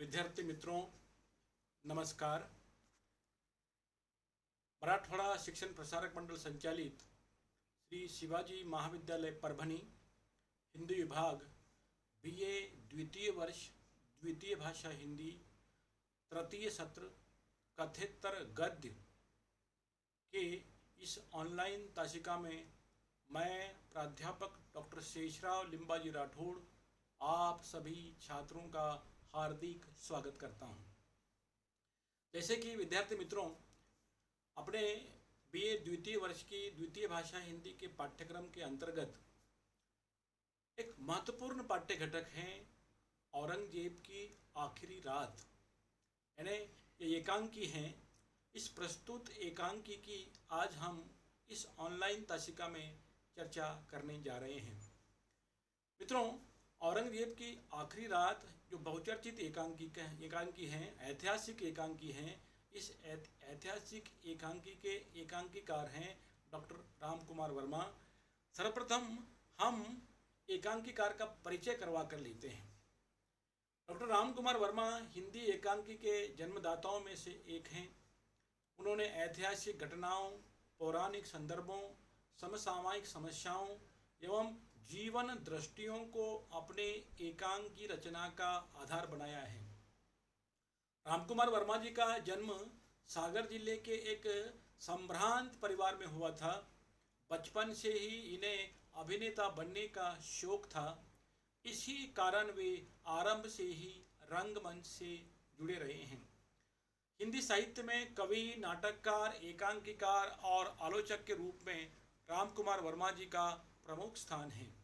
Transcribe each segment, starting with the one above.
विद्यार्थी मित्रों नमस्कार। मराठवाडा शिक्षण प्रसारक मंडल संचालित श्री शिवाजी महाविद्यालय परभणी हिंदी विभाग BA द्वितीय वर्ष द्वितीय भाषा हिंदी तृतीय सत्र कथेतर गद्य के इस ऑनलाइन तासिका में मैं प्राध्यापक डॉक्टर शेषराव लिंबाजी राठौड़ आप सभी छात्रों का हार्दिक स्वागत करता हूं। जैसे कि विद्यार्थी मित्रों, अपने BA द्वितीय वर्ष की द्वितीय भाषा हिंदी के पाठ्यक्रम के अंतर्गत एक महत्वपूर्ण पाठ्य घटक है औरंगजेब की आखिरी रात, यानी ये एकांकी हैं। इस प्रस्तुत एकांकी की आज हम इस ऑनलाइन तासिका में चर्चा करने जा रहे हैं। मित्रों, औरंगजेब की आखिरी रात जो बहुचर्चित एकांकी हैं, ऐतिहासिक एकांकी हैं। इस ऐतिहासिक एकांकी के एकांकीकार हैं डॉक्टर राम कुमार वर्मा। सर्वप्रथम हम एकांकीकार का परिचय करवा कर लेते हैं। डॉक्टर राम कुमार वर्मा हिंदी एकांकी के जन्मदाताओं में से एक हैं। उन्होंने ऐतिहासिक घटनाओं, पौराणिक संदर्भों, समसामयिक समस्याओं एवं जीवन दृष्टियों को अपने एकांकी रचना का आधार बनाया है। रामकुमार वर्मा जी का जन्म सागर जिले के एक संभ्रांत परिवार में हुआ था। बचपन से ही इन्हें अभिनेता बनने का शौक था। इसी कारण वे आरंभ से ही रंगमंच से जुड़े रहे हैं। हिंदी साहित्य में कवि, नाटककार, एकांकीकार और आलोचक के रूप में रामकुमार वर्मा जी का प्रमुख स्थान है।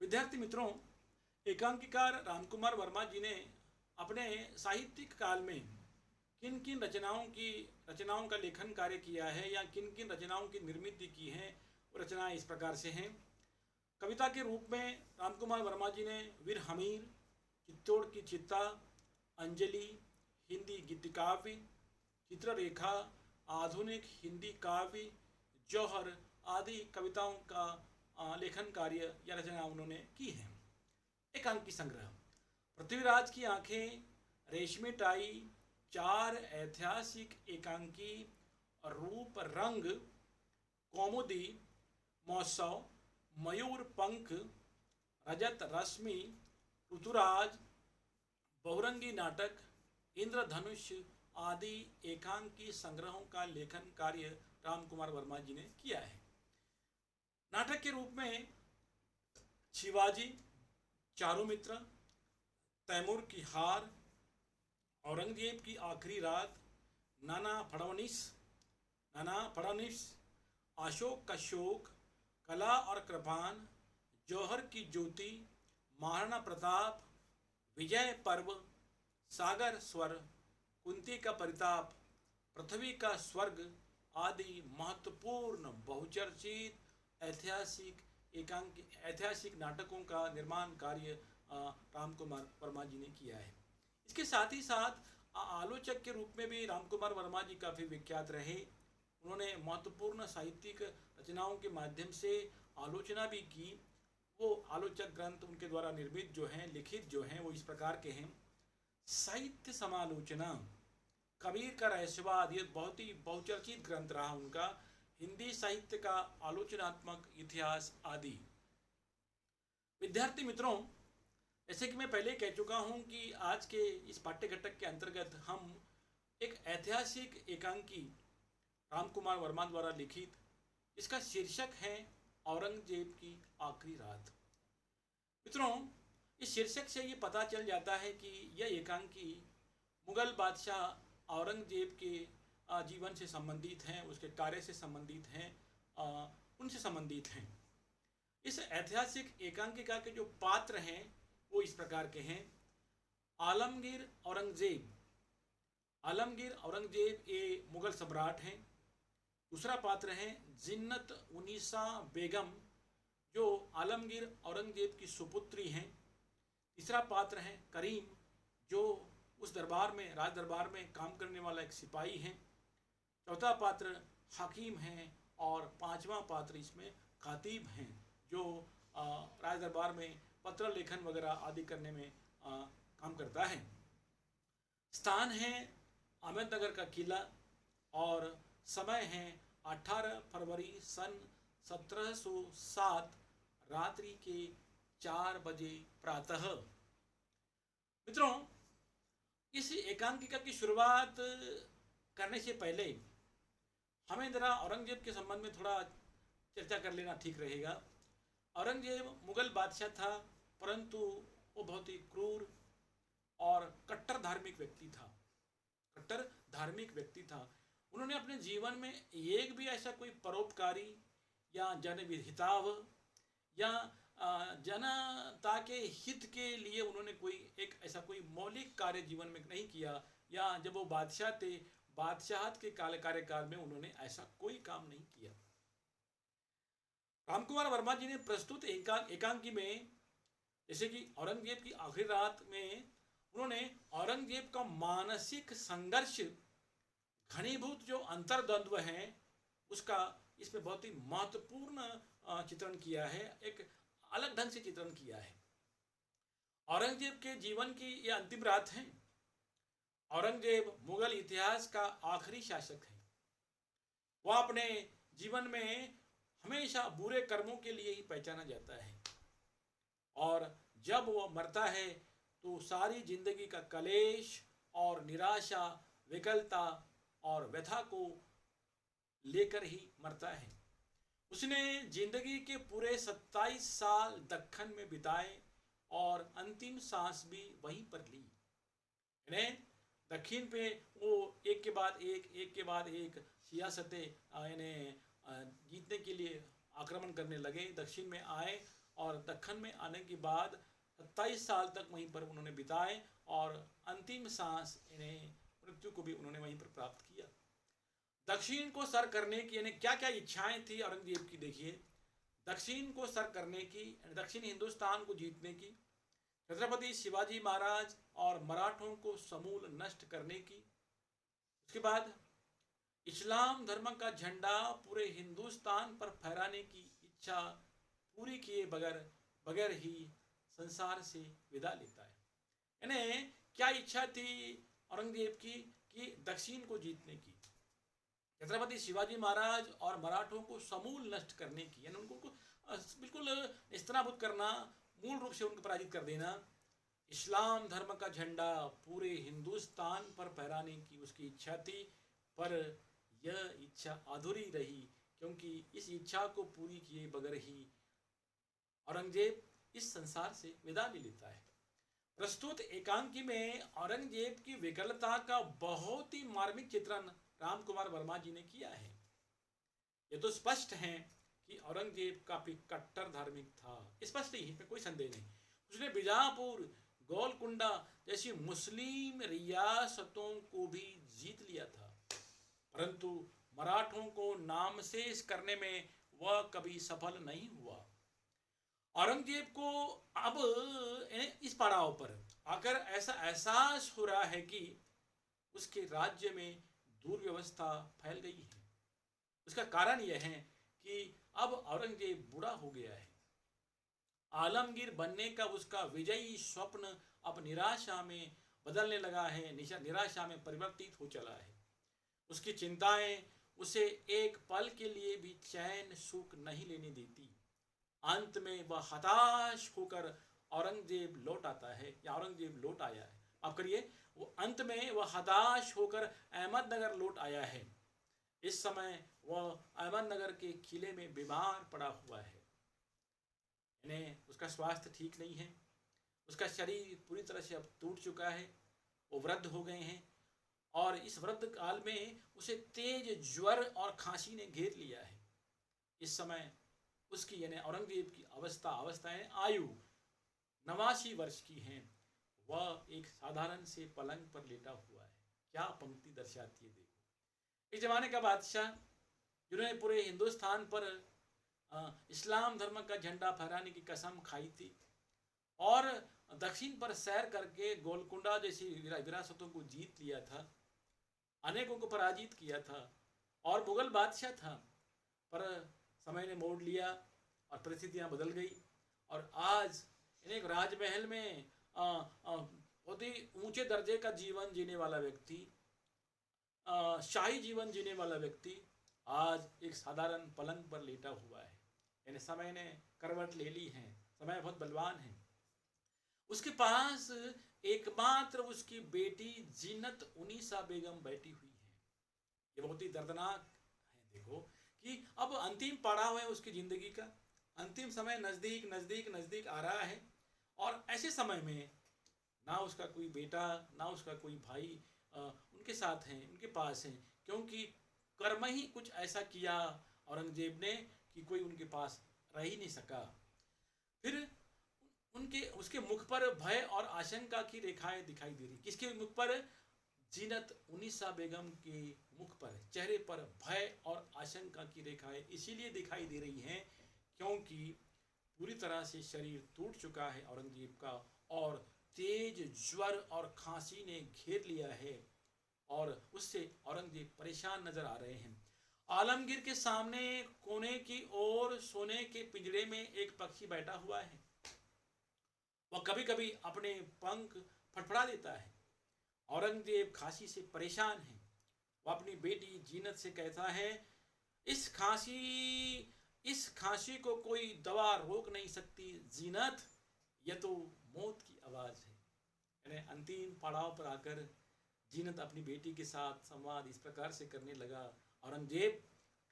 विद्यार्थी मित्रों, एकांकीकार रामकुमार वर्मा जी ने अपने साहित्यिक काल में किन किन रचनाओं का लेखन कार्य किया है या किन किन रचनाओं की निर्मित की है, वो रचनाएं इस प्रकार से हैं। कविता के रूप में रामकुमार वर्मा जी ने वीर हमीर, चित्तौड़ की चित्ता, अंजलि, हिंदी गीत काव्य, चित्ररेखा, आधुनिक हिंदी काव्य, जौहर आदि कविताओं का लेखन कार्य या रचना उन्होंने की है। एकांकी संग्रह पृथ्वीराज की आंखें, रेशमी टाई, 4 ऐतिहासिक एकांकी, रूप रंग, कौमुदी, महोत्सव, मयूर पंख, रजत रश्मि, ऋतुराज, बहुरंगी नाटक, इंद्रधनुष आदि एकांकी संग्रहों का लेखन कार्य रामकुमार वर्मा जी ने किया है। नाटक के रूप में शिवाजी, चारुमित्र, तैमूर की हार, औरंगजेब की आखिरी रात, नाना फडणवीस, अशोक का शोक, कला और कृपाण, जौहर की ज्योति, महाराणा प्रताप, विजय पर्व, सागर स्वर, कुंती का परिताप, पृथ्वी का स्वर्ग आदि महत्वपूर्ण बहुचर्चित ऐतिहासिक नाटकों का निर्माण कार्य रामकुमार वर्मा जी ने किया है। इसके साथ ही साथ आलोचक के रूप में भी रामकुमार वर्मा जी काफ़ी विख्यात रहे। उन्होंने महत्वपूर्ण साहित्यिक रचनाओं के माध्यम से आलोचना भी की। वो आलोचक ग्रंथ उनके द्वारा निर्मित जो हैं, लिखित जो हैं, वो इस प्रकार के हैं। साहित्य समालोचना, कबीर का रहस्यवाद, ये बहुत ही बहुचर्चित ग्रंथ रहा उनका। हिंदी साहित्य का आलोचनात्मक इतिहास आदि। विद्यार्थी मित्रों, जैसे कि मैं पहले कह चुका हूं कि आज के इस पाठ्य घटक के अंतर्गत हम एक ऐतिहासिक एकांकी रामकुमार वर्मा द्वारा लिखित, इसका शीर्षक है औरंगजेब की आखिरी रात। मित्रों, इस शीर्षक से ये पता चल जाता है कि यह एकांकी मुगल बादशाह औरंगजेब के जीवन से संबंधित हैं, उसके कार्य से संबंधित हैं, उनसे संबंधित हैं। इस ऐतिहासिक एकांकिका के जो पात्र हैं वो इस प्रकार के हैं। आलमगीर औरंगजेब ये मुगल सम्राट हैं। दूसरा पात्र है जिन्नत उन्नीसा बेगम, जो आलमगीर औरंगजेब की सुपुत्री हैं। तीसरा पात्र है करीम, जो उस राज दरबार में काम करने वाला एक सिपाही है। चौथा पात्र हकीम हैं और पांचवा पात्र इसमें खातीब हैं, जो राज दरबार में पत्र लेखन वगैरह आदि करने में काम करता है। स्थान है अहमदनगर का किला और समय है 18 फरवरी सन 1707 रात्रि के 4 बजे प्रातः। मित्रों, इस एकांकिका की शुरुआत करने से पहले हमें ज़रा औरंगजेब के संबंध में थोड़ा चर्चा कर लेना ठीक रहेगा। औरंगजेब मुगल बादशाह था, परंतु वो बहुत ही क्रूर और कट्टर धार्मिक व्यक्ति था। कट्टर धार्मिक व्यक्ति था। उन्होंने अपने जीवन में एक भी ऐसा कोई परोपकारी या जनहिताव या जनता के हित के लिए उन्होंने कोई एक ऐसा कोई मौलिक कार्य जीवन में नहीं किया, या जब वो बादशाह थे बादशाहत के कार्यकाल में उन्होंने ऐसा कोई काम नहीं किया। रामकुमार वर्मा जी ने प्रस्तुत एकांकी में, जैसे कि औरंगजेब की आखिरी रात में, उन्होंने औरंगजेब का मानसिक संघर्ष, घनीभूत जो अंतर्द्वंद्व है उसका इसमें बहुत ही महत्वपूर्ण चित्रण किया है, एक अलग ढंग से चित्रण किया है। औरंगजेब के जीवन की ये अंतिम रात है। औरंगजेब मुगल इतिहास का आखिरी शासक है। वह अपने जीवन में हमेशा बुरे कर्मों के लिए ही पहचाना जाता है, और जब वह मरता है तो सारी जिंदगी का कलेश और निराशा, विकलता और व्यथा को लेकर ही मरता है। उसने जिंदगी के पूरे 27 साल दक्खन में बिताए और अंतिम सांस भी वहीं पर ली। इन्हें दक्षिण पे वो एक के बाद एक सियासतें इन्हें जीतने के लिए आक्रमण करने लगे। दक्षिण में आए और दक्खन में आने के बाद 27 साल तक वहीं पर उन्होंने बिताए और अंतिम सांस इन्हें मृत्यु को भी उन्होंने वहीं पर प्राप्त किया। दक्षिण को सर करने की यानी क्या क्या इच्छाएं थी औरंगजेब की, देखिए। दक्षिण को सर करने की, दक्षिण हिंदुस्तान को जीतने की, छत्रपति शिवाजी महाराज और मराठों को समूल नष्ट करने की, उसके बाद इस्लाम धर्म का झंडा पूरे हिंदुस्तान पर फहराने की इच्छा पूरी किए बगैर ही संसार से विदा लेता है। यानी क्या इच्छा थी औरंगजेब की कि दक्षिण को जीतने की, छत्रपति शिवाजी महाराज और मराठों को समूल नष्ट करने की, यानी उनको बिल्कुल निस्तानाबूद करना, मूल रूप से उनको पराजित कर देना। इस्लाम धर्म का झंडा पूरे हिंदुस्तान पर फहराने की उसकी इच्छा थी, पर यह इच्छा अधूरी रही, क्योंकि इस इच्छा को पूरी किए बगैर ही औरंगजेब इस संसार से विदा ले लेता है। प्रस्तुत एकांकी में औरंगजेब की विकलता का बहुत ही मार्मिक चित्रण रामकुमार वर्मा जी ने किया है। ये तो स्पष्ट है कि औरंगजेब काफी कट्टर धार्मिक था, स्पष्ट ही, इसमें कोई संदेह नहीं। उसने बीजापुर, गोलकुंडा जैसी मुस्लिम रियासतों को भी जीत लिया था, परंतु मराठों को नामशेष करने में वह कभी सफल नहीं हुआ। औरंगजेब को अब इस पड़ाव पर आकर ऐसा एहसास हो रहा है कि उसके राज्य में दुर्व्यवस्था फैल गई है। उसका कारण यह है कि अब औरंगजेब बूढ़ा हो गया है। आलमगीर बनने का उसका विजयी स्वप्न अब निराशा में बदलने लगा है, निराशा में परिवर्तित हो चला है। उसकी चिंताएं उसे एक पल के लिए भी चैन सुख नहीं लेने देती। अंत में वह हताश होकर औरंगजेब लौट आता है, या औरंगजेब लौट आया है, आप करिए, वो अंत में वह हताश होकर अहमदनगर लौट आया है। इस समय वह अहमदनगर के किले में बीमार पड़ा हुआ है। यानी उसका स्वास्थ्य ठीक नहीं है, उसका शरीर पूरी तरह से अब टूट चुका है, वो वृद्ध हो गए हैं, और इस वृद्ध काल में उसे तेज ज्वर और खांसी ने घेर लिया है। इस समय उसकी यानी औरंगजेब की अवस्थाएं आयु 89 वर्ष की हैं। वह एक साधारण से पलंग पर लेटा हुआ है। क्या पंक्ति दर्शाती है, देखो। इस जमाने का बादशाह जिन्होंने पूरे हिंदुस्तान पर इस्लाम धर्म का झंडा फहराने की कसम खाई थी, और दक्षिण पर सैर करके गोलकुंडा जैसी विरासतों को जीत लिया था, अनेकों को पराजित किया था, और मुगल बादशाह था, पर समय ने मोड़ लिया और परिस्थितियां बदल गई, और आज एक राजमहल में बहुत ही ऊंचे दर्जे का जीवन जीने वाला व्यक्ति, शाही जीवन जीने वाला व्यक्ति आज एक साधारण पलंग पर लेटा हुआ है। यानी समय ने करवट ले ली है, समय बहुत बलवान है। उसके पास एकमात्र उसकी बेटी जीनत उनीसा बेगम बैठी हुई है। ये बहुत ही दर्दनाक है। देखो कि अब अंतिम पड़ाव है उसकी जिंदगी का, अंतिम समय नजदीक नजदीक नजदीक आ रहा है, और ऐसे समय में ना उसका कोई बेटा ना उसका कोई भाई उनके साथ हैं, उनके पास हैं, क्योंकि कर्म ही कुछ ऐसा किया औरंगजेब ने कि कोई उनके पास रह ही नहीं सका। फिर उनके उसके मुख पर भय और आशंका की रेखाएं दिखाई दे रही। किसके मुख पर? जीनत उनीसा बेगम के मुख पर, चेहरे पर भय और आशंका की रेखाएं इसीलिए दिखाई दे रही हैं क्योंकि पूरी तरह से शरीर टूट चुका है औरंगजेब का, और तेज ज्वर और खांसी ने घेर लिया है, और उससे औरंगजेब परेशान नजर आ रहे हैं। आलमगीर के सामने कोने की ओर सोने के पिंजरे में एक पक्षी बैठा हुआ है। वह कभी कभी अपने पंख फड़फड़ा देता है। औरंगजेब खांसी से परेशान है। वह अपनी बेटी जीनत से कहता है, इस खांसी को कोई दवा रोक नहीं सकती जीनत, यह तो मौत की आवाज है। यानी अंतिम पड़ाव पर आकर जीनत अपनी बेटी के साथ संवाद इस प्रकार से करने लगा। औरंगजेब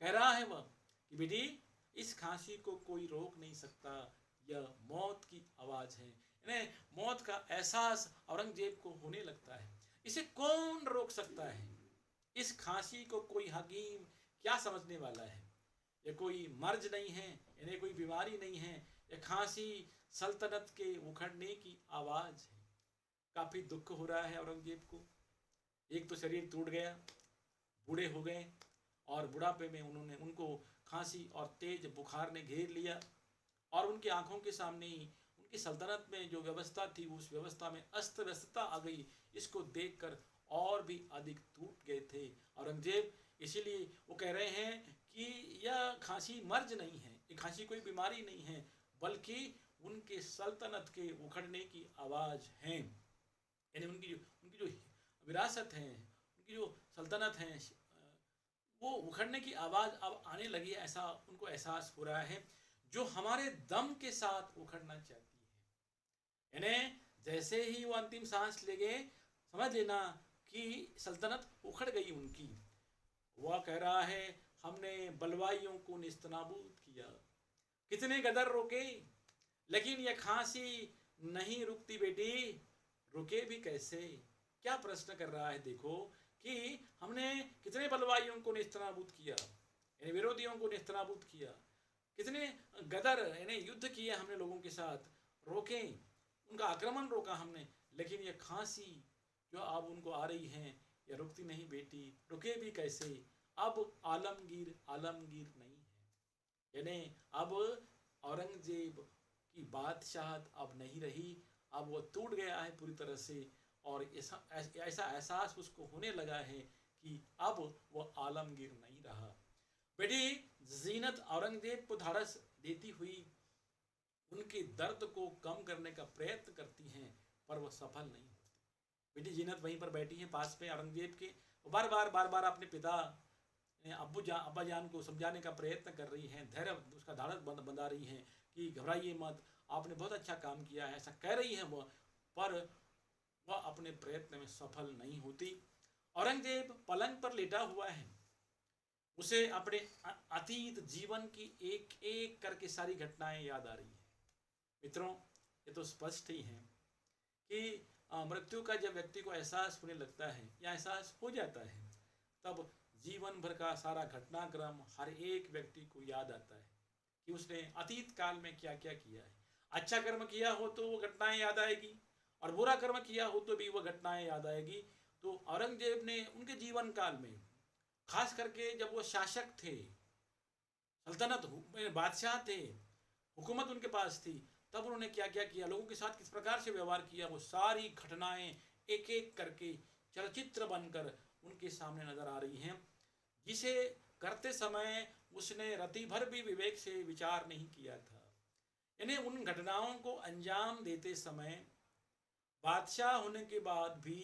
कह रहा है वह कि बेटी, इस खांसी को कोई रोक नहीं सकता, यह मौत की आवाज है। यानी मौत का एहसास औरंगजेब को होने लगता है। इसे कौन रोक सकता है? इस खांसी को कोई हकीम क्या समझने वाला है? यह कोई मर्ज नहीं है, यानी कोई बीमारी नहीं है। यह खांसी सल्तनत के उखड़ने की आवाज है। काफी दुख हो रहा है औरंगजेब को। एक तो शरीर टूट गया, बूढ़े हो गए, और बुढ़ापे में उनको खांसी और तेज बुखार ने घेर लिया, और उनकी आंखों के सामने ही उनकी सल्तनत में जो व्यवस्था थी उस व्यवस्था में अस्त व्यस्तता आ गई। इसको देखकर और भी अधिक टूट गए थे औरंगजेब। इसीलिए वो कह रहे हैं कि यह खांसी मर्ज नहीं है, ये खांसी कोई बीमारी नहीं है, बल्कि उनके सल्तनत के उखड़ने की आवाज है। यानी उनकी जो विरासत है, उनकी जो सल्तनत है, वो उखड़ने की आवाज अब आने लगी, ऐसा उनको एहसास हो रहा है, जो हमारे दम के साथ उखड़ना चाहती है। यानी जैसे ही वो अंतिम सांस ले गए, समझ लेना कि सल्तनत उखड़ गई उनकी। वह कह रहा है, हमने बलवाइयों को निस्तनाबूद किया, कितने गदर रोके, लेकिन यह खांसी नहीं रुकती बेटी, रुके भी कैसे? क्या प्रश्न कर रहा है देखो कि हमने कितने बलवाइयों को निस्तनाबूद किया, यानी विरोधियों को निस्तनाबूद किया, कितने गदर यानी युद्ध किए हमने लोगों के साथ, रोके, उनका आक्रमण रोका हमने, लेकिन ये खांसी जो अब उनको आ रही है ये रुकती नहीं बेटी, रुके भी कैसे? अब आलमगीर आलमगीर नहीं है। यानी अब औरंगजेब की बादशाहत अब नहीं रही, अब वो टूट गया है पूरी तरह से, और ऐसा एहसास उसको होने लगा है कि अब वो आलमगीर नहीं रहा। बेटी जीनत औरंगजेब को धारस देती हुई उनके दर्द को कम करने का प्रयत्न करती हैं, पर वो सफल नहीं होती। बेटी जीनत वहीं पर बैठी है पास में औरंगजेब के, बार बार अपने पिता अब्बा जान को समझाने का प्रयत्न कर रही हैं, धैर्य उसका धारस बंधा रही हैं कि घबराइए मत, आपने बहुत अच्छा काम किया है, ऐसा कह रही है वह, पर वह अपने प्रयत्न में सफल नहीं होती। औरंगजेब पलंग पर लेटा हुआ है, उसे अपने अतीत जीवन की एक एक करके सारी घटनाएं याद आ रही है। मित्रों, ये तो स्पष्ट ही है कि मृत्यु का जब व्यक्ति को एहसास होने लगता है या एहसास हो जाता है, तब जीवन भर का सारा घटनाक्रम हर एक व्यक्ति को याद आता है कि उसने अतीत काल में क्या क्या किया है। अच्छा कर्म किया हो तो वो घटनाएं याद आएगी, और बुरा कर्म किया हो तो भी वो घटनाएं याद आएगी। तो औरंगजेब ने उनके जीवन काल में, खास करके जब वो शासक थे, सल्तनत बादशाह थे, हुकूमत उनके पास थी, तब उन्होंने क्या क्या किया, लोगों के साथ किस प्रकार से व्यवहार किया, वो सारी घटनाएं एक एक करके चलचित्र बनकर उनके सामने नजर आ रही हैं, जिसे करते समय उसने रति भर भी विवेक से विचार नहीं किया था। यानी उन घटनाओं को अंजाम देते समय बादशाह होने के बाद भी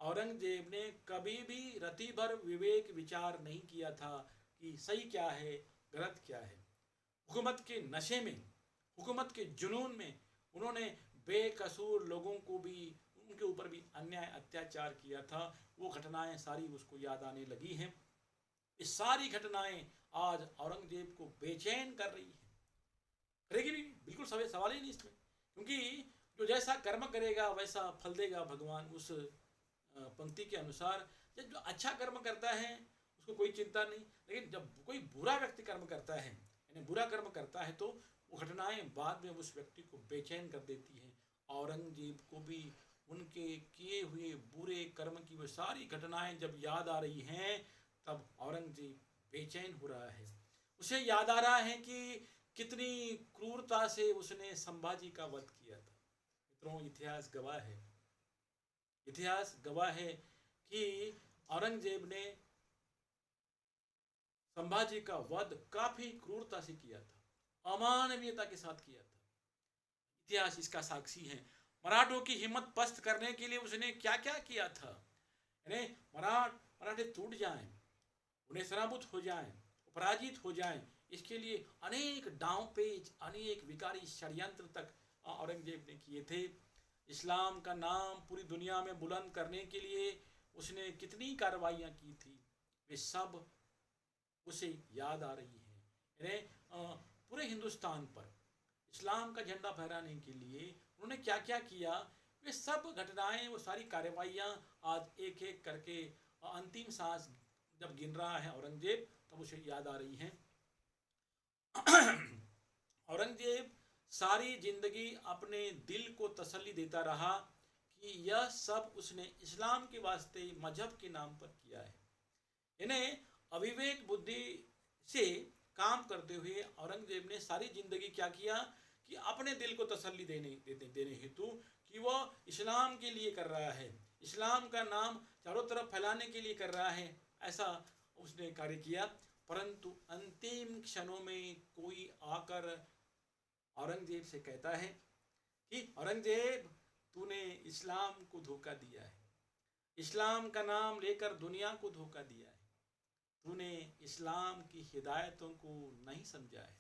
औरंगजेब ने कभी भी रति भर विवेक विचार नहीं किया था कि सही क्या है, गलत क्या है। हुकूमत के नशे में, हुकूमत के जुनून में उन्होंने बेकसूर लोगों को भी, उनके ऊपर भी अन्याय अत्याचार किया था। वो घटनाएं सारी उसको याद आने लगी हैं। ये सारी घटनाएं आज औरंगजेब को बेचैन कर रही है। करेगी भी, बिल्कुल सवाल ही नहीं इसमें, क्योंकि जो जैसा कर्म करेगा वैसा फल देगा भगवान। उस पंक्ति के अनुसार जब जो अच्छा कर्म करता है उसको कोई चिंता नहीं, लेकिन जब कोई बुरा व्यक्ति कर्म करता है, यानी बुरा कर्म करता है, तो वो घटनाएं बाद में उस व्यक्ति को बेचैन कर देती है। औरंगजेब को भी उनके किए हुए बुरे कर्म की वो सारी घटनाएं जब याद आ रही हैं, तब औरंगजेब बेचैन हो रहा है। उसे याद आ रहा है कि कितनी क्रूरता से उसने संभाजी का वध किया था। मित्रों, इतिहास गवाह है, इतिहास गवाह है कि औरंगजेब ने संभाजी का वध काफी क्रूरता से किया था, अमानवीयता के साथ किया था। इतिहास इसका साक्षी है। मराठों की हिम्मत पस्त करने के लिए उसने क्या क्या किया था। यानी मराठे टूट जाएं, उन्हें सराबुत हो जाएं, पराजित हो जाएं, इसके लिए अनेक दांव पेच, अनेक विकारी षड्यंत्र तक औरंगजेब ने किए थे। इस्लाम का नाम पूरी दुनिया में बुलंद करने के लिए उसने कितनी कार्रवाइयाँ की थी, वे सब उसे याद आ रही है। यानी पूरे हिंदुस्तान पर इस्लाम का झंडा फहराने के लिए उन्होंने क्या क्या किया, वे सब घटनाएं, वो सारी कार्रवाइयाँ आज एक एक करके अंतिम सांस जब गिन रहा है औरंगजेब, तब उसे याद आ रही हैं। औरंगजेब सारी जिंदगी अपने दिल को तसल्ली देता रहा कि यह सब उसने इस्लाम के वास्ते, मजहब के नाम पर किया है। इन्हें अविवेक बुद्धि से काम करते हुए औरंगजेब ने सारी जिंदगी क्या किया कि अपने दिल को तसल्ली देने हेतु कि वह इस्लाम के लिए कर रहा है, इस्लाम का नाम चारों तरफ फैलाने के लिए कर रहा है, ऐसा उसने कार्य किया। परंतु अंतिम क्षणों में कोई आकर औरंगजेब से कहता है कि औरंगजेब, तूने इस्लाम को धोखा दिया है, इस्लाम का नाम लेकर दुनिया को धोखा दिया है, तूने इस्लाम की हिदायतों को नहीं समझा है।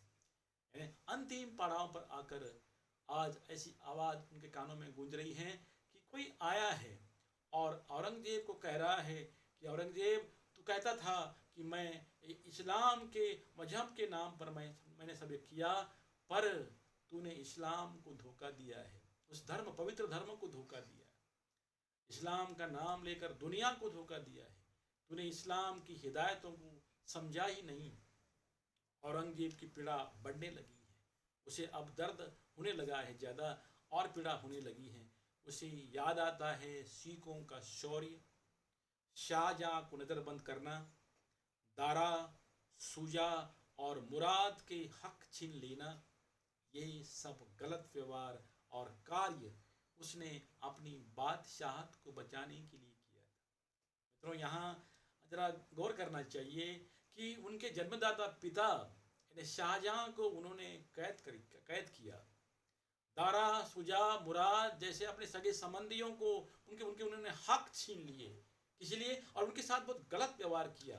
अंतिम पड़ाव पर आकर आज ऐसी आवाज़ उनके कानों में गूंज रही है कि कोई आया है और औरंगजेब को कह रहा है कि औरंगजेब, तू कहता था कि मैं इस्लाम के मजहब के नाम पर मैंने सब किया, पर तूने इस्लाम को धोखा दिया है, उस धर्म, पवित्र धर्म को धोखा दिया है, इस्लाम का नाम लेकर दुनिया को धोखा दिया है, तूने इस्लाम की हिदायतों को समझा ही नहीं। औरंगजेब की पीड़ा बढ़ने लगी है, उसे अब दर्द होने लगा है, ज़्यादा और पीड़ा होने लगी है। उसे याद आता है सिखों का शौर्य, शाहजहाँ को नज़रबंद करना, दारा, सुजा और मुराद के हक छीन लेना, ये सब गलत व्यवहार और कार्य उसने अपनी बादशाहत को बचाने के लिए किया था। मित्रों, यहाँ जरा गौर करना चाहिए कि उनके जन्मदाता पिता शाहजहाँ को उन्होंने कैद किया। दारा, सुजा, मुराद जैसे अपने सगे संबंधियों को उनके उन्होंने हक छीन लिए, किसी लिए, और उनके साथ बहुत गलत व्यवहार किया।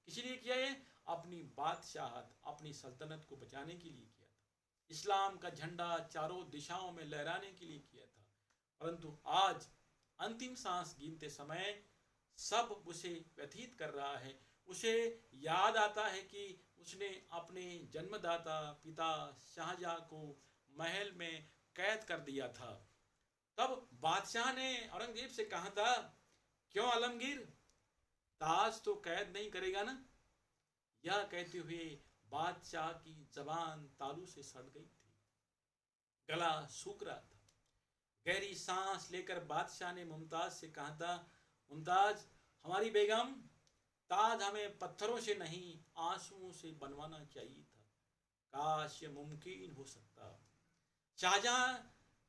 किसी लिए किया? ये अपनी बादशाहत, अपनी सल्तनत को बचाने के लिए किया था, इस्लाम का झंडा चारों दिशाओं में लहराने के लिए किया था। परंतु आज अंतिम सांस गिनते समय सब उसे व्यथित कर रहा है। उसे याद आता है कि उसने अपने जन्मदाता पिता शाहजहाँ को महल में कैद कर दिया था। तब बादशाह ने औरंगजेब से कहा था, क्यों आलमगीर, ताज तो कैद नहीं करेगा ना? यह कहते हुए बादशाह की जबान तालू से सड़ गई थी, गला सूख रहा था। गहरी सांस लेकर बादशाह ने मुमताज से कहा था, मुमताज हमारी बेगम, ताज हमें पत्थरों से नहीं आंसुओं से बनवाना चाहिए था, काश ये मुमकिन हो सकता। शाहजहां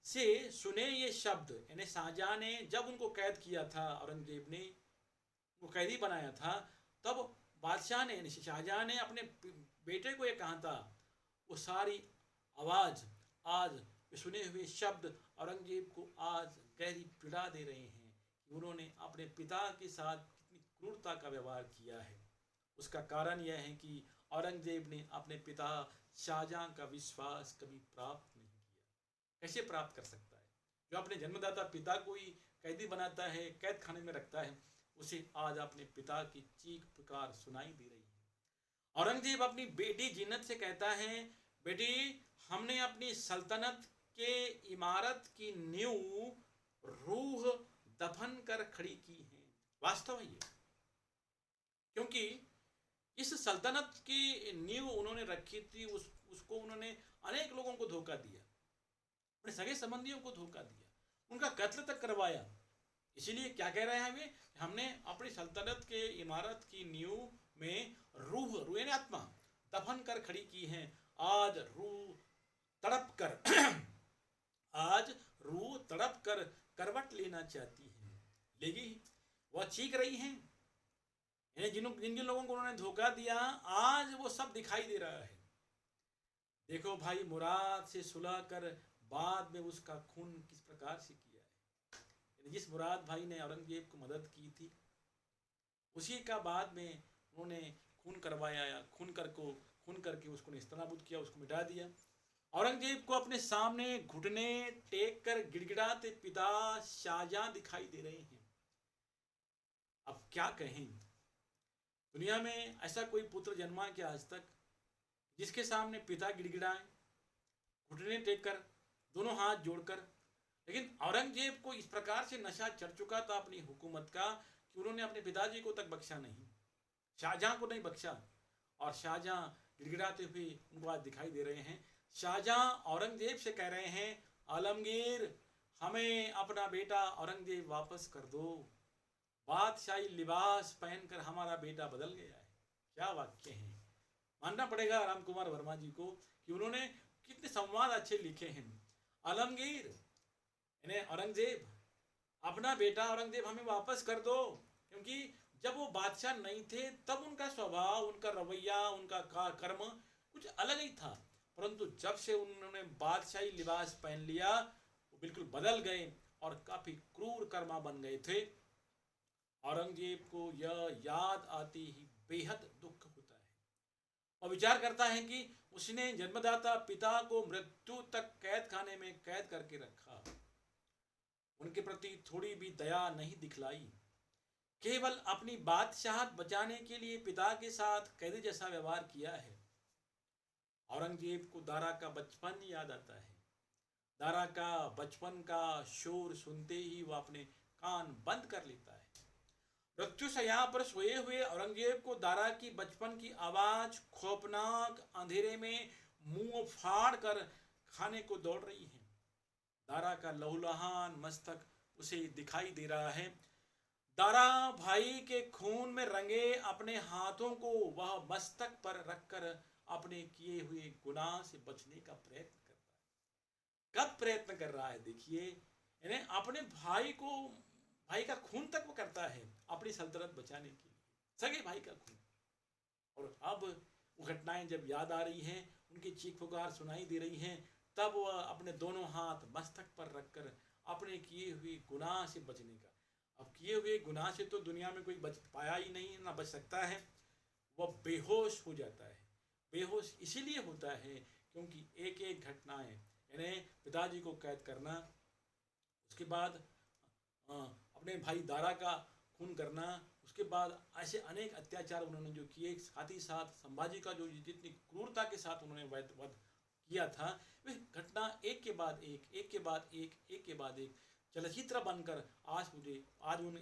से सुने ये शब्द, यानी शाहजहां ने जब उनको कैद किया था, औरंगजेब ने वो कैदी बनाया था, तब बादशाह ने, यानी शाहजहां ने अपने बेटे को ये कहा था। वो सारी आवाज़, आज सुने हुए शब्द औरंगजेब को आज गहरी पीड़ा दे रहे हैं कि उन्होंने अपने पिता के साथ कितनी क्रूरता का व्यवहार किया है। उसका कारण यह है कि औरंगजेब ने अपने पिता शाहजहां का विश्वास कभी प्राप्त नहीं किया। कैसे प्राप्त कर सकता है? जो अपने जन्मदाता पिता को ही कैदी बनाता है, कैद खाने में रखता है, उसे आज अपने पिता की चीख पुकार सुनाई दे रही है। औरंगजेब अपनी बेटी जीनत से कहता है, बेटी, हमने अपनी सल्तनत के इमारत की नींव रूह दफन कर खड़ी की है। वास्तव है ये, क्योंकि इस सल्तनत की नींव उन्होंने रखी थी, उसको उन्होंने अनेक लोगों को धोखा दिया, अपने सगे संबंधियों को धोखा दिया, उनका कत्ल तक करवाया। इसीलिए क्या कह रहे हैं वे? हमने अपनी सल्तनत के इमारत की नींव में रूह यानी आत्मा दफन कर खड़ी की है। आज रूह तड़प कर आज रूह तड़प कर करवट लेना चाहती है, लेगी वह चीख रही हैं। जिन जिन लोगों को उन्होंने धोखा दिया, आज वो सब दिखाई दे रहा है। देखो भाई, मुराद से सुलह कर बाद में उसका खून किस प्रकार से किया है। जिस मुराद भाई ने औरंगजेब को मदद की थी, उसी का बाद में उन्होंने खून करवाया, खून करके उसको नेस्तनाबूद किया, उसको मिटा दिया। औरंगजेब को अपने सामने घुटने टेक कर गिड़गिड़ाते पिता शाहजहां दिखाई दे रहे हैं। अब क्या कहें, दुनिया में ऐसा कोई पुत्र जन्मा क्या आज तक जिसके सामने पिता गिड़गिड़ाए, घुटने टेक कर, दोनों हाथ जोड़कर। लेकिन औरंगजेब को इस प्रकार से नशा चढ़ चुका था अपनी हुकूमत का कि उन्होंने अपने पिताजी को तक बख्शा नहीं, शाहजहां को नहीं बख्शा। और शाहजहां गिड़गिड़ाते हुए उनको आज दिखाई दे रहे हैं। शाहजहां औरंगजेब से कह रहे हैं, आलमगीर, हमें अपना बेटा औरंगजेब वापस कर दो। बादशाही लिबास पहनकर हमारा बेटा बदल गया है। क्या वाक्य है! मानना पड़ेगा राम कुमार वर्मा जी को कि उन्होंने कितने संवाद अच्छे लिखे हैं। आलमगीर यानी औरंगजेब, अपना बेटा औरंगजेब हमें वापस कर दो। क्योंकि जब वो बादशाह नहीं थे तब उनका स्वभाव, उनका रवैया, उनका कर्म कुछ अलग ही था, परंतु जब से उन्होंने बादशाही लिबास पहन लिया, वो बिल्कुल बदल गए और काफी क्रूर कर्मा बन गए थे। औरंगजेब को यह याद आती ही बेहद दुख होता है और विचार करता है कि उसने जन्मदाता पिता को मृत्यु तक कैद खाने में कैद करके रखा, उनके प्रति थोड़ी भी दया नहीं दिखलाई, केवल अपनी बादशाहत बचाने के लिए पिता के साथ कैदी जैसा व्यवहार किया है। औरंगजेब को दारा का बचपन याद आता है। दारा का बचपन का शोर सुनते ही वह अपने कान बंद कर लेता है। मृत्यु शैया पर सोए हुए औरंगजेब को दारा की बचपन की आवाज खौफनाक अंधेरे में मुंह फाड़ कर खाने को दौड़ रही है। दारा का लहूलुहान मस्तक उसे दिखाई दे रहा है। दारा भाई के खून में रंगे अपने हाथों को वह मस्तक पर रखकर अपने किए हुए गुनाह से बचने का प्रयत्न करता है। कब प्रयत्न कर रहा है देखिए, यानी अपने भाई का खून तक वो करता है अपनी सल्तनत बचाने के लिए, सगे भाई का खून। और अब वो घटनाएं जब याद आ रही हैं, उनकी चीख पुकार सुनाई दे रही हैं, तब वह अपने दोनों हाथ मस्तक पर रखकर अपने किए हुए गुनाह से बचने का, अब किए हुए गुनाह से तो दुनिया में कोई बच पाया ही नहीं, ना बच सकता है, वह बेहोश हो जाता है। बेहोश इसीलिए होता है क्योंकि एक एक घटनाएं, यानी पिताजी को कैद करना, उसके बाद अपने भाई दारा का खून करना, उसके बाद ऐसे अनेक अत्याचार उन्होंने जो किए, साथ ही साथ संभाजी का जो जितनी क्रूरता के साथ उन्होंने वध किया था, वे घटना एक के बाद एक चलचित्र बनकर आज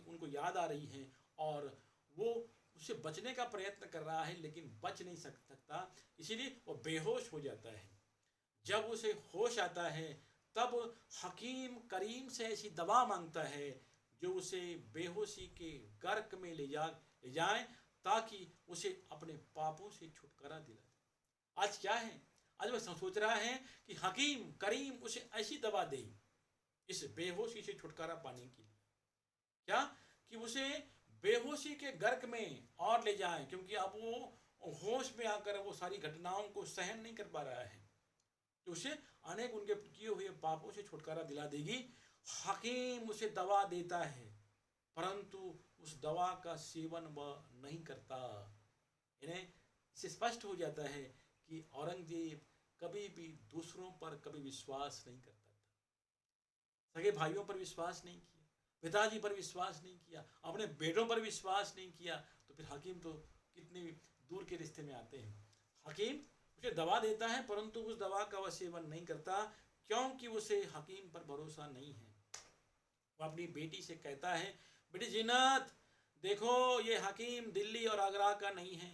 उनको याद आ रही है और वो उससे बचने का प्रयत्न कर रहा है, लेकिन बच नहीं सकता, इसीलिए वो बेहोश हो जाता है। जब उसे होश आता है तब हकीम करीम से ऐसी दवा मांगता है जो उसे बेहोशी के गर्क में ले जाए ताकि उसे अपने पापों से छुटकारा दिलाए। आज क्या है, आज वह सोच रहा है कि हकीम करीम उसे ऐसी दवा दे इस बेहोशी से छुटकारा पाने के लिए, क्या कि उसे बेहोशी के गर्क में और ले जाए, क्योंकि अब वो होश में आकर वो सारी घटनाओं को सहन नहीं कर पा रहा है। तो उसे अनेक उनके किए हुए पापों से छुटकारा दिला देगी। हकीम उसे दवा देता है, परंतु उस दवा का सेवन वह नहीं करता। इन्हें इससे स्पष्ट हो जाता है कि औरंगजेब कभी भी दूसरों पर कभी विश्वास नहीं करता था। सगे भाइयों पर विश्वास नहीं किया, पिताजी पर विश्वास नहीं किया, अपने बेटों पर विश्वास नहीं किया, तो फिर हकीम तो कितने दूर के रिश्ते में आते हैं। हकीम उसे दवा देता है, परंतु उस दवा का वह सेवन नहीं करता, क्योंकि उसे हकीम पर भरोसा नहीं है। वो अपनी बेटी से कहता है, बेटी जीनत देखो, ये हकीम दिल्ली और आगरा का नहीं है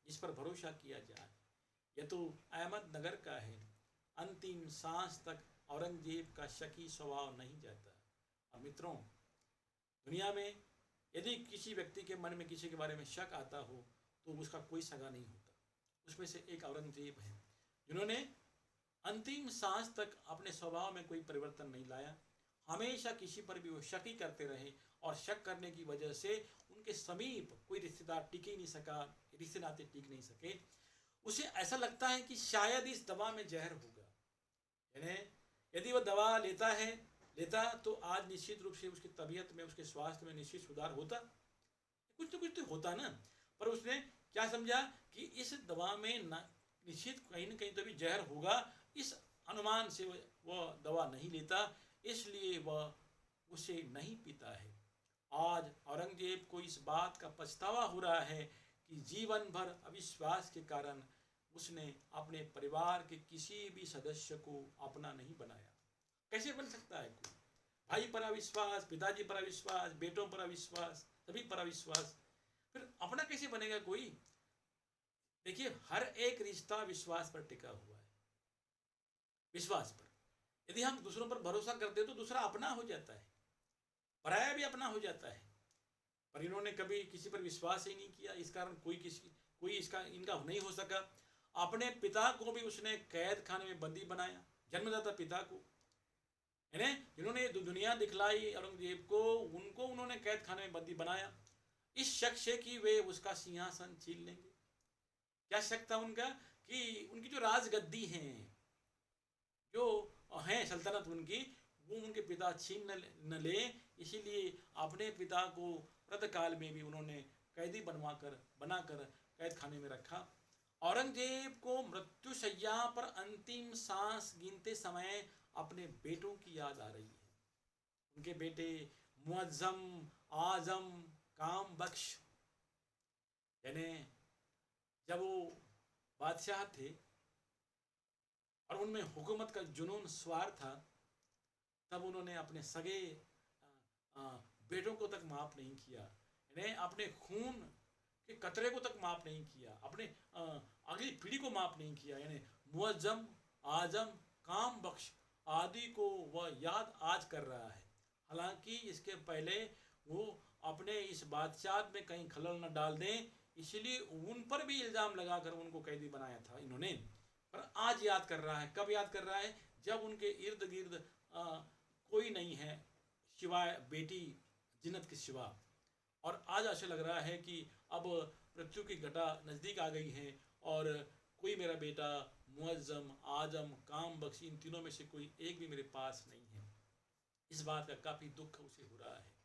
जिस पर भरोसा किया जाए, यह तो अहमदनगर का है। अंतिम सांस तक औरंगजेब का शकी स्वभाव नहीं जाता। और मित्रों, दुनिया में यदि किसी व्यक्ति के मन में किसी के बारे में शक आता हो तो उसका कोई सगा नहीं होता। उसमें से एक औरंगजेब है, जिन्होंने अंतिम सांस तक अपने स्वभाव में कोई परिवर्तन नहीं लाया। हमेशा किसी पर भी वो शक ही करते रहे, और शक करने की वजह से उनके समीप कोई रिश्तेदार टिक ही नहीं सका, रिश्ते नाते टिक नहीं सके। उसे ऐसा लगता है कि शायद इस दवा में जहर होगा, यानी यदि वह दवा लेता तो आज निश्चित रूप से उसकी तबीयत में, उसके स्वास्थ्य में निश्चित सुधार होता, कुछ तो होता ना। पर उसने क्या समझा कि इस दवा में निश्चित कहीं न कहीं तो भी जहर होगा, इस अनुमान से वह दवा नहीं लेता, इसलिए वह उसे नहीं पीता है। आज औरंगजेब को इस बात का पछतावा हो रहा है कि जीवन भर अविश्वास के कारण उसने अपने परिवार के किसी भी सदस्य को अपना नहीं बनाया। कैसे बन सकता है कोई? भाई पर अविश्वास, पिताजी पर अविश्वास, बेटों पर अविश्वास, सभी पर अविश्वास, फिर अपना कैसे बनेगा कोई? देखिए, हर एक रिश्ता विश्वास पर टिका हुआ है, विश्वास पर। यदि हम दूसरों पर भरोसा करते हैं तो दूसरा अपना हो जाता है, पराया भी अपना हो जाता है। पर इन्होंने कभी किसी पर विश्वास ही नहीं किया, इस कारण कोई इसका इनका नहीं हो सका। अपने पिता को भी उसने कैद खाने में बंदी बनाया, जन्मदाता पिता को, यानी जिन्होंने दुनिया दिखलाई औरंगजेब को, उनको उन्होंने कैद खाने में बंदी बनाया, इस शक से कि वे उसका सिंहासन छीन लेंगे। क्या शक था उनका कि उनकी जो राजगद्दी है, जो है सल्तनत उनकी, वो उनके पिता छीन न ले, इसीलिए अपने पिता को प्रतकाल में भी उन्होंने कैदी बनाकर कैद खाने में रखा। औरंगजेब को मृत्युशैया पर अंतिम सांस गिनते समय अपने बेटों की याद आ रही है। उनके बेटे मुअज्जम, आजम, काम बख्श, यानी जब वो बादशाह थे और उनमें हुकूमत का जुनून सवार था, तब उन्होंने अपने सगे बेटों को तक माफ़ नहीं किया, यानी अपने खून के कतरे को तक माफ़ नहीं किया, अपने अगली पीढ़ी को माफ़ नहीं किया। यानी मुअज्जम, आजम, काम बख्श आदि को वह याद आज कर रहा है। हालांकि इसके पहले वो अपने इस बादशाह में कहीं खलल न डाल दें, इसलिए उन पर भी इल्ज़ाम लगाकर उनको कैदी बनाया था इन्होंने। पर आज याद कर रहा है। कब याद कर रहा है? जब उनके इर्द गिर्द कोई नहीं है सिवाय बेटी जिन्नत के सिवा, और आज ऐसा लग रहा है कि अब मृत्यु की घटा नज़दीक आ गई है और कोई मेरा बेटा मुअज्जम, आजम, काम बख्श, इन तीनों में से कोई एक भी मेरे पास नहीं है। इस बात का काफ़ी दुख उसे हो रहा है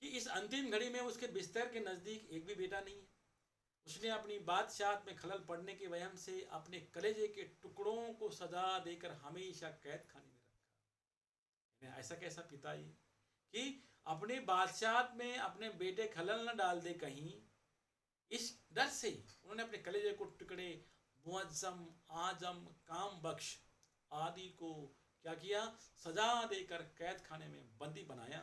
कि इस अंतिम घड़ी में उसके बिस्तर के नज़दीक एक भी बेटा नहीं है। उसने अपनी बादशाहत में खलल पड़ने के वजह से अपने कलेजे के टुकड़ों को सजा देकर हमेशा कैद खाने में रखा। ऐसा कैसा पिता ये कि अपने बादशाहत में अपने बेटे खलल न डाल दे कहीं, इस डर से उन्होंने अपने कलेजे को टुकड़े मुअज्जम, आजम, काम बख्श आदि को क्या किया? सजा देकर कैद खाने में बंदी बनाया।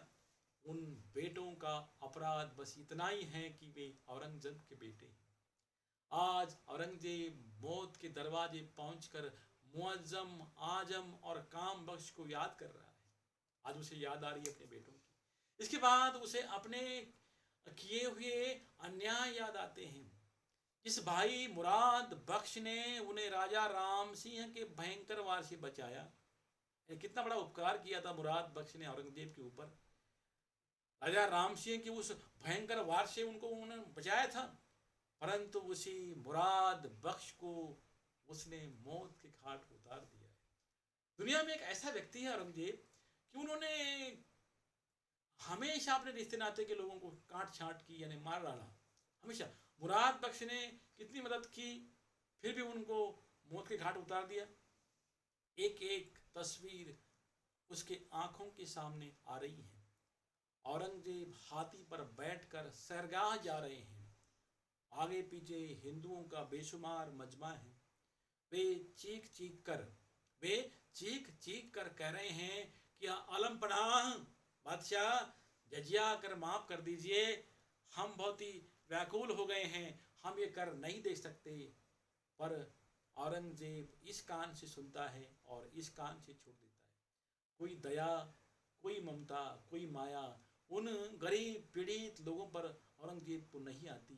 उन बेटों का अपराध बस इतना ही है कि वे औरंगजेब के बेटे हैं। आज औरंगजेब मौत के दरवाजे पहुंचकर मुअज्जम, आजम और काम बख्श को याद कर रहा है। आज उसे याद आ रही है अपने बेटों की। इसके बाद उसे अपने किए हुए अन्याय याद आते हैं। इस भाई मुराद बख्श ने उन्हें राजा राम सिंह के भयंकर वार से बचाया। कितना बड़ा उपकार किया था मुराद बख्श ने औरंगजेब के ऊपर। राजा राम सिंह की उस भयंकर वार से उन्होंने बचाया था, परंतु उसी मुराद बख्श को उसने मौत के घाट उतार दिया है। दुनिया में एक ऐसा व्यक्ति है औरंगजेब कि उन्होंने हमेशा अपने रिश्ते नाते के लोगों को काट छांट की, यानी मार डाला हमेशा। मुराद बख्श ने कितनी मदद की, फिर भी उनको मौत के घाट उतार दिया। एक एक तस्वीर उसके आंखों के सामने आ रही है। औरंगजेब हाथी पर बैठकर सैरगाह जा रहे हैं। आगे पीछे हिंदुओं का बेशुमार मजमा है। वे चीख चीख कर कह रहे हैं कि आलम पनाह बादशाह, जजिया कर माफ कर दीजिए, हम बहुत ही व्याकुल हो गए हैं, हम ये कर नहीं दे सकते। पर औरंगजेब इस कान से सुनता है और इस कान से छोड़ देता है। कोई दया, कोई ममता, कोई माया उन गरीब पीड़ित लोगों पर औरंगजेब को नहीं आती।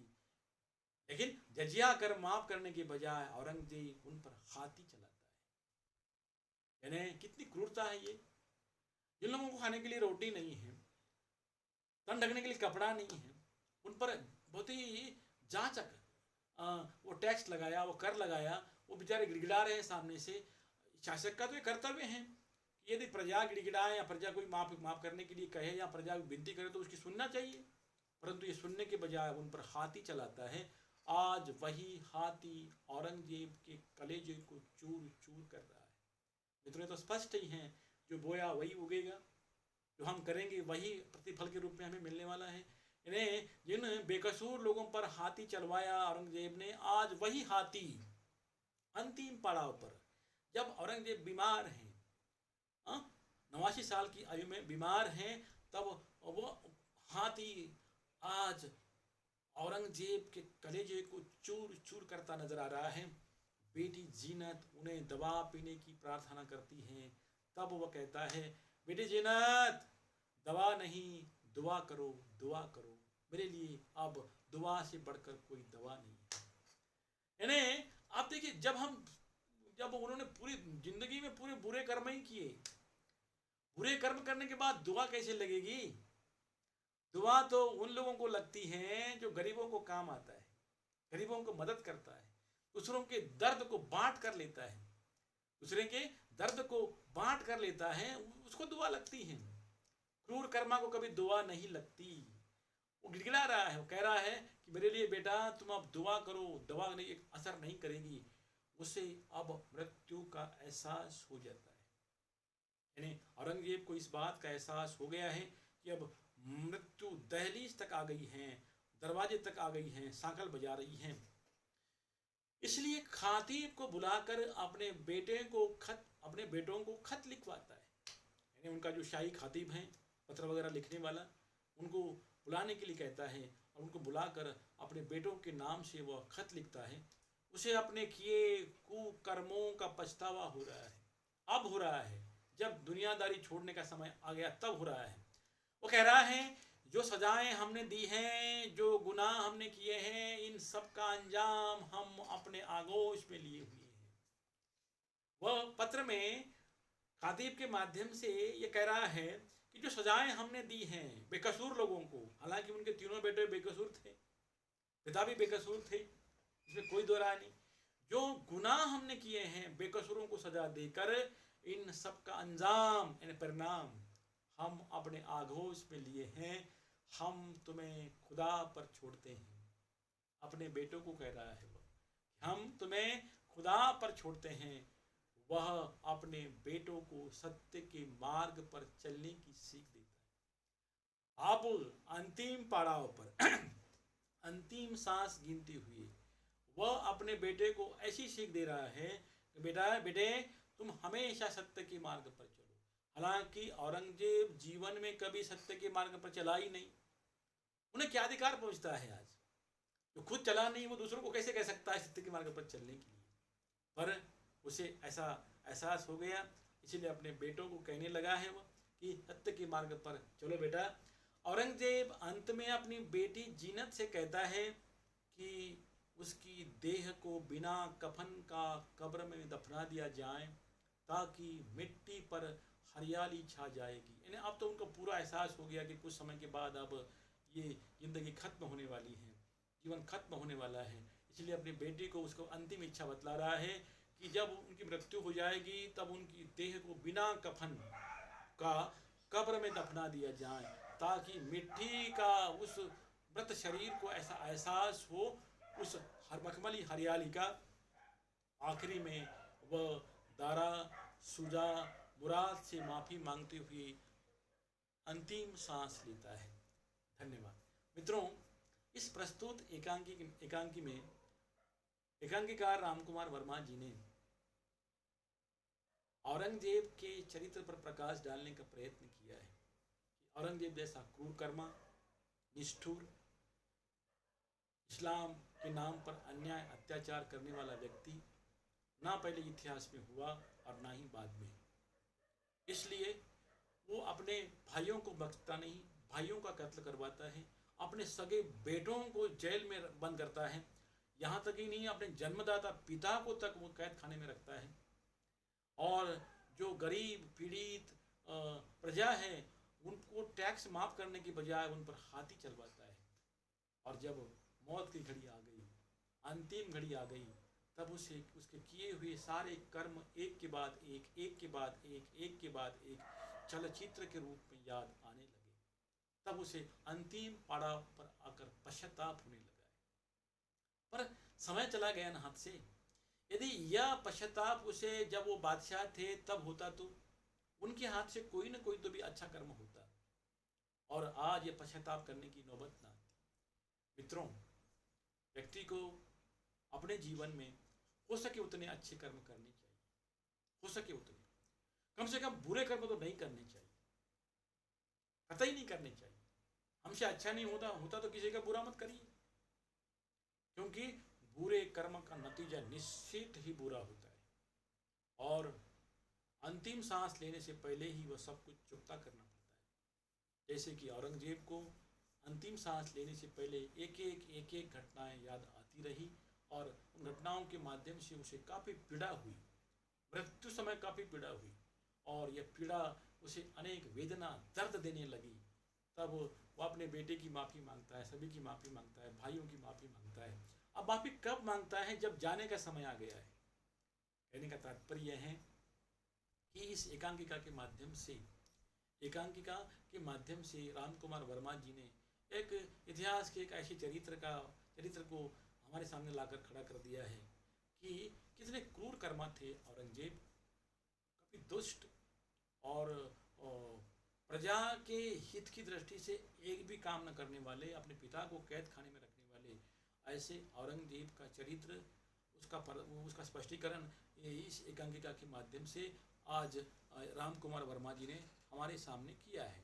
लेकिन जजिया कर माफ करने के बजाय औरंगजेब उन पर हाथी चलाता है। यानी कितनी क्रूरता है ये। जिन लोगों को खाने के लिए रोटी नहीं है, तन ढकने के लिए कपड़ा नहीं है, उन पर बहुत ही जांचक वो टैक्स लगाया, वो कर लगाया, वो बेचारे गिड़गिड़ा रहे हैं सामने से। शासक का तो ये कर्तव्य है कि यदि प्रजा गिड़गिड़ाए या प्रजा कोई माफ करने के लिए कहे या प्रजा विनती करे तो उसकी सुनना चाहिए, परंतु ये सुनने के बजाय उन पर हाथी चलाता है। आज वही हाथी औरंगजेब के कलेजे को चूर चूर कर रहा है। मित्रों, तो स्पष्ट ही है, जो बोया वही उगेगा, जो हम करेंगे वही प्रतिफल के रूप में हमें मिलने वाला है। इन्हें जिन बेकसूर लोगों पर हाथी चलवाया औरंगजेब ने, आज वही हाथी अंतिम पड़ाव पर, जब औरंगजेब बीमार हैं, 89 साल की आयु में बीमार हैं, तब वो हाथी आज औरंगजेब के कलेजे को चूर चूर करता नजर आ रहा है। बेटी जीनत उन्हें दवा पीने की प्रार्थना करती है, तब वह कहता है, बेटी जीनत दवा नहीं, दुआ करो, दुआ करो, मेरे लिए अब दुआ से बढ़कर कोई दवा नहीं। यानी आप देखिए, जब उन्होंने पूरी जिंदगी में पूरे बुरे कर्म ही किए, बुरे कर्म करने के बाद दुआ कैसे लगेगी? दुआ तो उन लोगों को लगती है जो गरीबों को काम आता है, गरीबों को मदद करता है, दूसरों के दर्द को बांट कर लेता है, दूसरे के दर्द को बांट कर लेता है, उसको दुआ लगती है। क्रूर कर्मा को कभी दुआ नहीं लगती। वो गिड़गिड़ा रहा है, वो कह रहा है कि मेरे लिए बेटा तुम अब दुआ करो, दवा नहीं एक असर नहीं करेगी। उसे अब मृत्यु का एहसास हो जाता है। यानी औरंगजेब को इस बात का एहसास हो गया है कि अब मृत्यु दहलीज तक आ गई है, दरवाजे तक आ गई है, सांकल बजा रही है। इसलिए खातीब को बुलाकर अपने बेटों को खत लिखवाता है। यानी उनका जो शाही खातीब है, पत्र वगैरह लिखने वाला, उनको बुलाने के लिए कहता है और उनको बुलाकर अपने बेटों के नाम से वह खत लिखता है। उसे अपने किए कुकर्मों का पछतावा हो रहा है। अब हो रहा है, जब दुनियादारी छोड़ने का समय आ गया तब हो रहा है। वो कह रहा है, जो सजाएं हमने दी हैं, जो गुनाह हमने किए हैं, इन सब का अंजाम हम अपने आगोश में लिए हुए हैं। वह पत्र में खातीब के माध्यम से ये कह रहा है कि जो सजाएं हमने दी हैं बेकसूर लोगों को, हालांकि उनके तीनों बेटे बेकसूर थे, पिता भी बेकसूर थे, इसमें कोई दो राय नहीं। जो गुनाह हमने किए हैं बेकसूरों को सजा देकर, इन सब का अंजाम यानी परिणाम हम अपने आगोश में लिए हैं। हम तुम्हें खुदा पर छोड़ते हैं। अपने बेटों को कह रहा है वह, हम तुम्हें खुदा पर छोड़ते हैं। वह अपने बेटों को सत्य के मार्ग पर चलने की सीख देता है। अब अंतिम पड़ाव पर अंतिम सांस गिनते हुए वह अपने बेटे को ऐसी सीख दे रहा है कि बेटे तुम हमेशा सत्य के मार्ग पर चलो। हालांकि औरंगजेब जीवन में कभी सत्य के मार्ग पर चला ही नहीं। उन्हें क्या अधिकार पहुंचता है आज? जो खुद चला नहीं, वो दूसरों को कैसे कह सकता है सत्य के मार्ग पर चलने के लिए? पर उसे ऐसा एहसास हो गया, इसलिए अपने बेटों को कहने लगा है वो कि सत्य के मार्ग पर चलो बेटा। औरंगजेब अंत में अपनी बेटी जीनत से कहता है कि उसकी देह को बिना कफन का कब्र में दफना दिया जाए, ताकि मिट्टी पर हरियाली छा जाएगी। यानी अब तो उनको पूरा एहसास हो गया कि कुछ समय के बाद अब ये ज़िंदगी खत्म होने वाली है, जीवन खत्म होने वाला है। इसलिए अपनी बेटी को उसको अंतिम इच्छा बतला रहा है कि जब उनकी मृत्यु हो जाएगी तब उनकी देह को बिना कफन का कब्र में दफना दिया जाए, ताकि मिट्टी का उस मृत शरीर को ऐसा एहसास हो उस मखमली हरियाली का। आखिरी में वह दारा सुजा मुराद से माफ़ी मांगते हुए अंतिम सांस लेता है। धन्यवाद मित्रों। इस प्रस्तुत एकांकी में एकांकीकार रामकुमार वर्मा जी ने औरंगजेब के चरित्र पर प्रकाश डालने का प्रयत्न किया है कि औरंगजेब जैसा क्रूर कर्मा, निष्ठुर, इस्लाम के नाम पर अन्याय अत्याचार करने वाला व्यक्ति ना पहले इतिहास में हुआ और ना ही बाद में। इसलिए वो अपने भाइयों को बख्शता नहीं, भाइयों का कत्ल करवाता है, अपने सगे बेटों को जेल में बंद करता है, यहाँ तक ही नहीं अपने जन्मदाता पिता को तक वो कैद खाने में रखता है। और जो गरीब पीड़ित प्रजा है उनको टैक्स माफ़ करने की बजाय उन पर हाथी चलवाता है। और जब मौत की घड़ी आ गई, अंतिम घड़ी आ गई, तब उसे उसके किए हुए सारे कर्म एक के बाद एक के बाद एक के बाद एक चलचित्र के रूप में याद आने लगे। तब उसे अंतिम पड़ाव पर आकर पश्चाताप होने लगा है। पर समय चला गया न हाथ से। यदि यह पश्चाताप उसे जब वो बादशाह थे तब होता तो उनके हाथ से कोई न कोई तो भी अच्छा कर्म होता, और आज ये पश्चाताप करने की नौबत ना आती। मित्रों, व्यक्ति को अपने जीवन में हो सके उतने अच्छे कर्म करने चाहिए, हो सके उतने, कम से कम बुरे कर्म तो नहीं करने चाहिए, कतई नहीं करने चाहिए। हमसे अच्छा नहीं होता तो किसी का बुरा मत करिए, क्योंकि बुरे कर्म का नतीजा निश्चित ही बुरा होता है और अंतिम सांस लेने से पहले ही वह सब कुछ चुकता करना पड़ता है। जैसे कि औरंगजेब को अंतिम सांस लेने से पहले एक घटनाएं याद आती रही और उन घटनाओं के माध्यम से उसे काफ़ी पीड़ा हुई, मृत्यु समय काफ़ी पीड़ा हुई, और यह पीड़ा उसे अनेक वेदना दर्द देने लगी। तब वो अपने बेटे की माफ़ी मांगता है, सभी की माफ़ी मांगता है, भाइयों की माफ़ी मांगता है। अब माफ़ी कब मांगता है? जब जाने का समय आ गया है। कहने का तात्पर्य यह है कि इस एकांकिका के माध्यम से रामकुमार वर्मा जी ने एक इतिहास के एक ऐसे चरित्र को हमारे सामने लाकर खड़ा कर दिया है कि कितने क्रूर कर्मा थे औरंगजेब, काफ़ी दुष्ट और प्रजा के हित की दृष्टि से एक भी काम न करने वाले, अपने पिता को कैद खाने में रखने वाले ऐसे औरंगजेब का चरित्र, उसका स्पष्टीकरण इस एकांकिका के माध्यम से आज रामकुमार वर्मा जी ने हमारे सामने किया है।